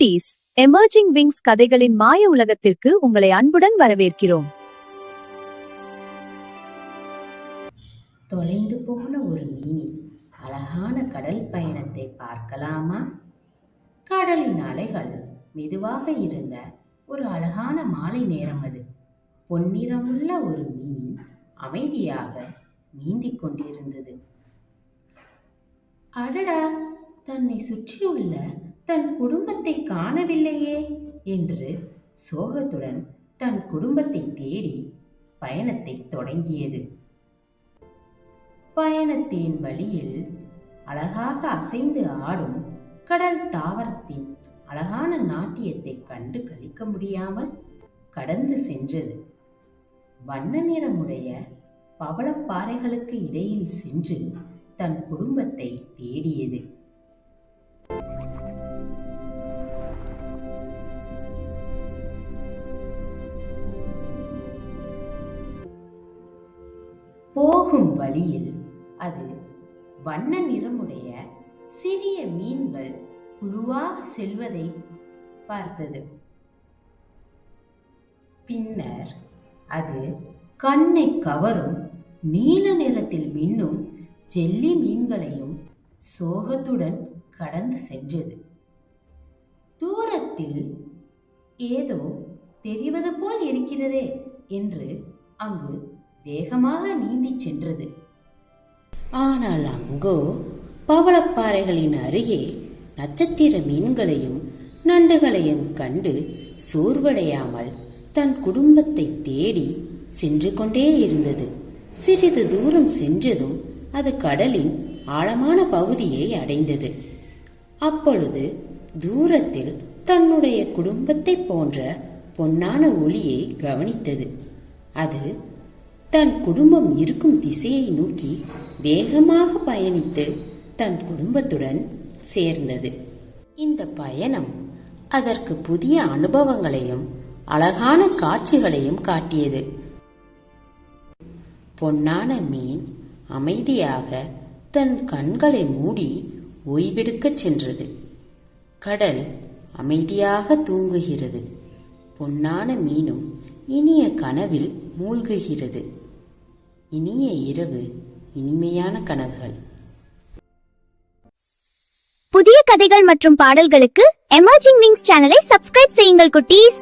குட்டீஸ், emerging wings கதைகளின் மாய உலகத்திற்கு உங்களை அன்புடன் வரவேற்கிறோம். தொலைந்து போன ஒரு மீனின் அழகான கடல் பயணத்தை பார்க்கலாமா? கடலின் அலைகள் மெதுவாக இருந்த ஒரு அழகான மாலை நேரம் அது. பொன்னிறமுள்ள ஒரு மீன் அமைதியாக நீந்திக் கொண்டிருந்தது. அடடா, தன்னை சுற்றியுள்ள தன் குடும்பத்தை காணவில்லையே என்று சோகத்துடன் தன் குடும்பத்தை தேடி பயணத்தை தொடங்கியது. பயணத்தின் வழியில் அழகாக அசைந்து ஆடும் கடல் தாவரத்தின் அழகான நாட்டியத்தை கண்டு களிக்க முடியாமல் கடந்து சென்றது. வண்ண நிறமுடைய பவளப்பாறைகளுக்கு இடையில் சென்று தன் குடும்பத்தை தேடியது. போகும் வழியில் அது வண்ண நிறமுடைய சிறிய மீன்கள் குழுவாக செல்வதை பார்த்தது. பின்னர் அது கண்ணை கவரும் நீல நிறத்தில் மின்னும் ஜெல்லி மீன்களையும் சோகத்துடன் கடந்து சென்றது. தூரத்தில் ஏதோ தெரிவது போல் இருக்கிறதே என்று அங்கு வேகமாக நீந்தி சென்றது. ஆனால் அங்கோ பவளப்பாறைகளின் அருகே நட்சத்திர மீன்களையும் நண்டுகளையும் கண்டு சோர்வடையாமல் தன் குடும்பத்தை தேடி சென்று கொண்டே இருந்தது. சிறிது தூரம் சென்றதும் அது கடலின் ஆழமான பகுதியை அடைந்தது. அப்பொழுது தூரத்தில் தன்னுடைய குடும்பத்தை போன்ற பொன்னான ஒளியை கவனித்தது. அது தன் குடும்பம் இருக்கும் திசையை நோக்கி வேகமாக பயணித்து தன் குடும்பத்துடன் சேர்ந்தது. இந்த பயணம் அதற்கு புதிய அனுபவங்களையும் அழகான காட்சிகளையும் காட்டியது. பொன்னான மீன் அமைதியாக தன் கண்களை மூடி ஓய்வெடுக்கச் சென்றது. கடல் அமைதியாக தூங்குகிறது. பொன்னான மீனும் இனிய கனவில் மூழ்குகிறது. இனிய இரவு, இனிமையான கனவுகள். புதிய கதைகள் மற்றும் பாடல்களுக்கு எமர்ஜிங் விங்ஸ் சேனலை சப்ஸ்கிரைப் செய்யுங்கள் குட்டீஸ்.